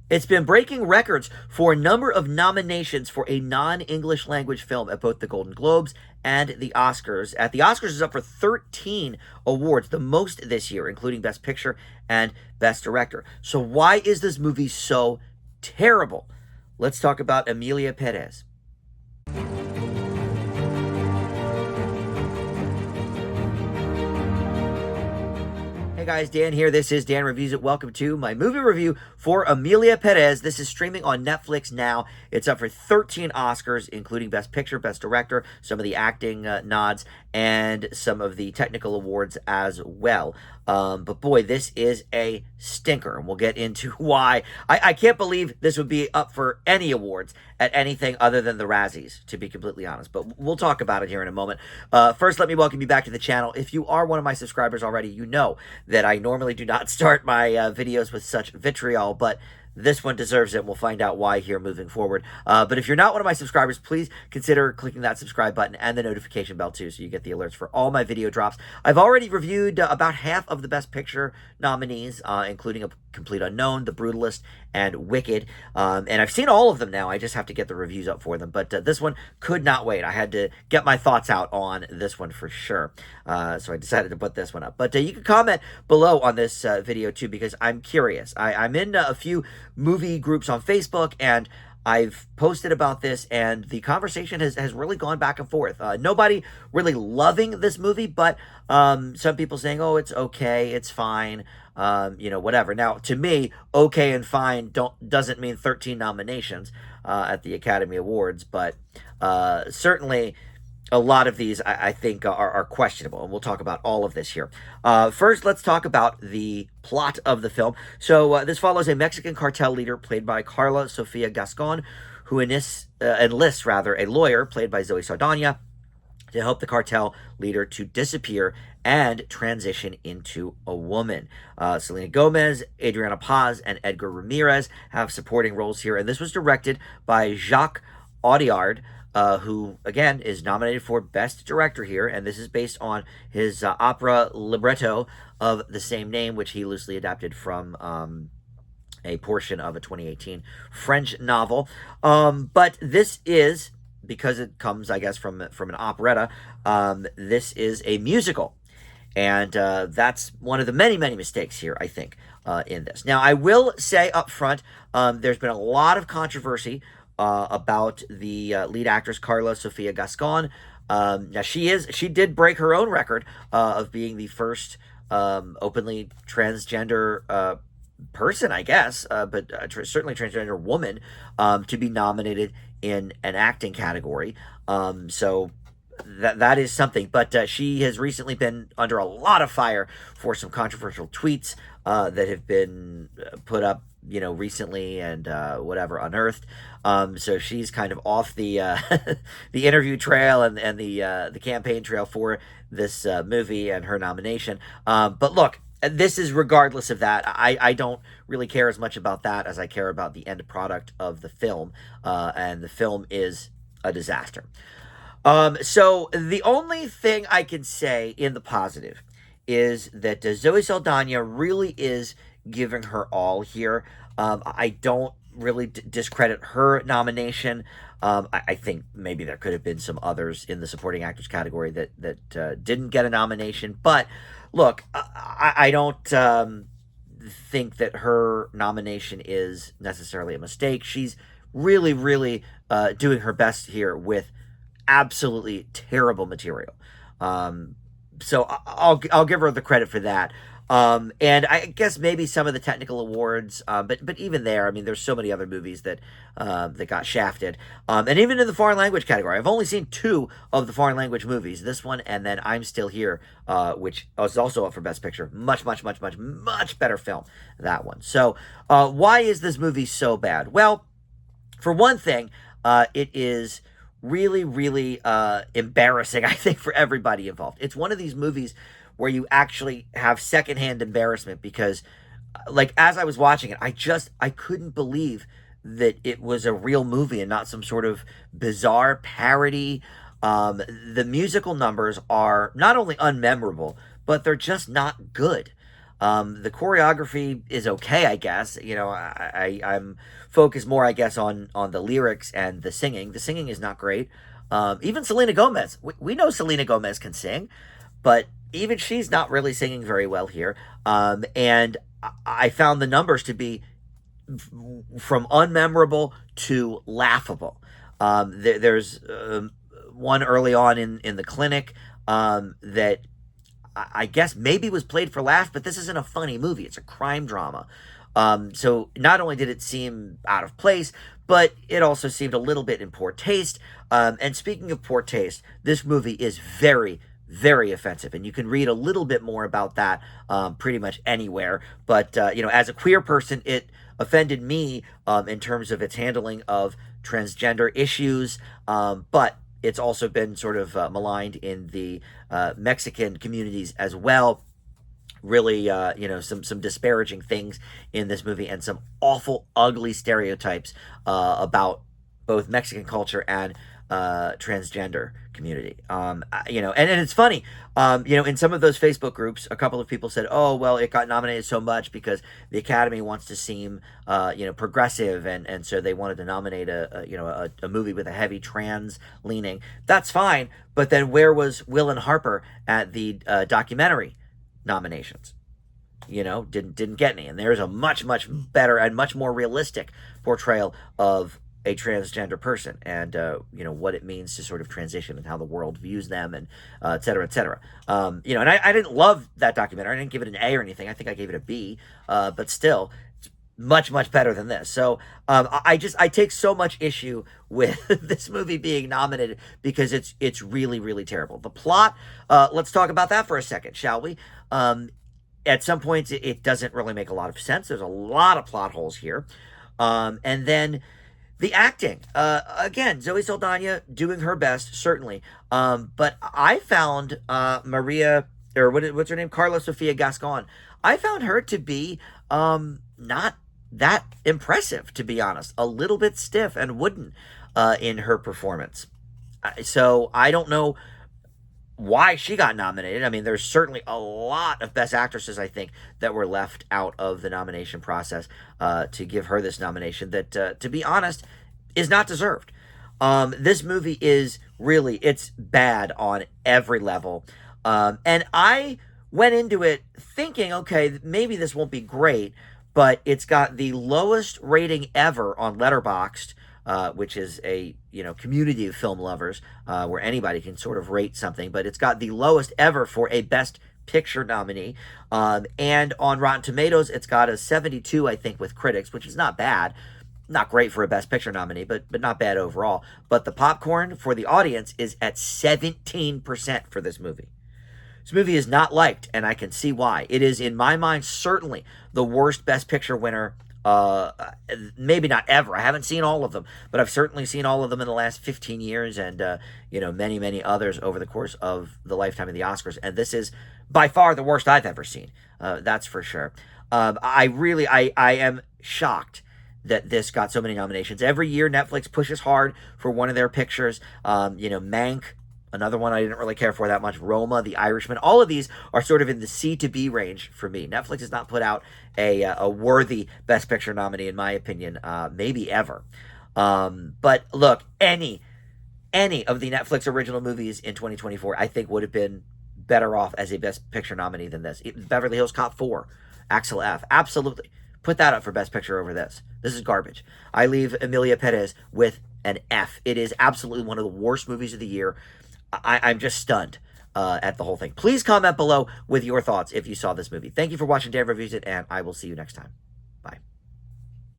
It's been breaking records for a number of nominations for a non-English language film at both the Golden Globes and the Oscars. At the Oscars, it's up for 13 awards, the most this year, including Best Picture and Best Director. So why is this movie so terrible? Let's talk about Emilia Perez. Hey guys, Dan here. This is Dan Reviews It. Welcome to my movie review for Emilia Perez. This is streaming on Netflix now. It's up for 13 Oscars, including Best Picture, Best Director, some of the acting nods, and some of the technical awards as well. But boy, this is a stinker, and we'll get into why. I can't believe this would be up for any awards at anything other than the Razzies, to be completely honest. But we'll talk about it here in a moment. First, let me welcome you back to the channel. If you are one of my subscribers already, you know that I normally do not start my videos with such vitriol, but this one deserves it, and we'll find out why here moving forward. But if you're not one of my subscribers, please consider clicking that subscribe button and the notification bell too, so you get the alerts for all my video drops. I've already reviewed about half of the Best Picture nominees, including A Complete Unknown, The Brutalist, and Wicked. And I've seen all of them now. I just have to get the reviews up for them. But this one could not wait. I had to get my thoughts out on this one for sure. So I decided to put this one up. But you can comment below on this video too, because I'm curious. I'm in a few movie groups on Facebook, and I've posted about this, and the conversation has really gone back and forth. Nobody really loving this movie, but some people saying, oh, it's okay, it's fine, whatever. Now, to me, okay and fine doesn't mean 13 nominations at the Academy Awards, but certainly a lot of these, I think, are questionable, and we'll talk about all of this here. First, let's talk about the plot of the film. So this follows a Mexican cartel leader played by Carla Sofia Gascon, who enlists a lawyer played by Zoe Saldana to help the cartel leader to disappear and transition into a woman. Selena Gomez, Adriana Paz, and Edgar Ramirez have supporting roles here, and this was directed by Jacques Audiard, who, again, is nominated for Best Director here, and this is based on his opera libretto of the same name, which he loosely adapted from a portion of a 2018 French novel. But this is, because it comes, I guess, from an operetta, this is a musical. And that's one of the many, many mistakes here, I think, in this. Now, I will say up front, there's been a lot of controversy about the lead actress Carla Sofia Gascon. Now she did break her own record of being the first openly transgender person, I guess, but certainly transgender woman to be nominated in an acting category. So that is something. But she has recently been under a lot of fire for some controversial tweets that have been put up, recently, and whatever, unearthed. So she's kind of off the the interview trail and the campaign trail for this movie and her nomination. But look, this is regardless of that. I don't really care as much about that as I care about the end product of the film, and the film is a disaster. So the only thing I can say in the positive is that Zoe Saldana really is giving her all here. I don't really discredit her nomination. I think maybe there could have been some others in the supporting actors category that didn't get a nomination. But look, I don't think that her nomination is necessarily a mistake. She's really, really doing her best here with absolutely terrible material. So I'll give her the credit for that. And I guess maybe some of the technical awards, but even there, I mean, there's so many other movies that got shafted. And even in the foreign language category, I've only seen 2 of the foreign language movies, this one and then I'm Still Here, which is also up for Best Picture. Much, much, much, much, much better film, that one. So why is this movie so bad? Well, for one thing, it is really, really embarrassing, I think, for everybody involved. It's one of these movies where you actually have secondhand embarrassment because, like, as I was watching it, I couldn't believe that it was a real movie and not some sort of bizarre parody. The musical numbers are not only unmemorable, but they're just not good. The choreography is okay, I guess. I'm focused more, I guess, on the lyrics and the singing. The singing is not great. Even Selena Gomez, we know Selena Gomez can sing, but even she's not really singing very well here. And I found the numbers to be from unmemorable to laughable. There's one early on in the clinic that I guess maybe was played for laughs, but this isn't a funny movie. It's a crime drama. So not only did it seem out of place, but it also seemed a little bit in poor taste. And speaking of poor taste, this movie is very, very offensive, and you can read a little bit more about that pretty much anywhere. But as a queer person, it offended me in terms of its handling of transgender issues, but it's also been sort of maligned in the Mexican communities as well. Really, some disparaging things in this movie, and some awful, ugly stereotypes about both Mexican culture and transgender community. And it's funny, in some of those Facebook groups, a couple of people said, oh, well, it got nominated so much because the Academy wants to seem, progressive, and so they wanted to nominate a movie with a heavy trans leaning. That's fine, but then where was Will and Harper at the documentary nominations? Didn't get any. And there's a much, much better and much more realistic portrayal of a transgender person, and what it means to sort of transition and how the world views them, and et cetera, et cetera. And I didn't love that documentary. I didn't give it an A or anything. I think I gave it a B, but still, it's much, much better than this. So I take so much issue with this movie being nominated because it's really, really terrible. The plot, let's talk about that for a second, shall we? At some points, it doesn't really make a lot of sense. There's a lot of plot holes here. And then the acting, again, Zoe Saldana doing her best, certainly. But I found Maria, or what's her name? Carla Sofia Gascon. I found her to be not that impressive, to be honest. A little bit stiff and wooden in her performance. So I don't know why she got nominated. I mean, there's certainly a lot of best actresses, I think, that were left out of the nomination process to give her this nomination that, to be honest, is not deserved. This movie is really, it's bad on every level. And I went into it thinking, okay, maybe this won't be great, but it's got the lowest rating ever on Letterboxd, which is a community of film lovers where anybody can sort of rate something, but it's got the lowest ever for a Best Picture nominee. And on Rotten Tomatoes, it's got a 72, I think, with critics, which is not bad. Not great for a Best Picture nominee, but not bad overall. But the popcorn for the audience is at 17% for this movie. This movie is not liked, and I can see why. It is, in my mind, certainly the worst Best Picture winner, maybe not ever. I haven't seen all of them, but I've certainly seen all of them in the last 15 years, and many, many others over the course of the lifetime of the Oscars. And this is by far the worst I've ever seen. That's for sure. I am shocked that this got so many nominations. Every year, Netflix pushes hard for one of their pictures. Mank, another one I didn't really care for that much. Roma, The Irishman. All of these are sort of in the C to B range for me. Netflix has not put out a worthy Best Picture nominee, in my opinion, maybe ever. But look, any of the Netflix original movies in 2024, I think would have been better off as a Best Picture nominee than this. Beverly Hills Cop 4, Axel F. Absolutely. Put that up for Best Picture over this. This is garbage. I leave Emilia Perez with an F. It is absolutely one of the worst movies of the year. I'm just stunned at the whole thing. Please comment below with your thoughts if you saw this movie. Thank you for watching Dan Reviews It, and I will see you next time.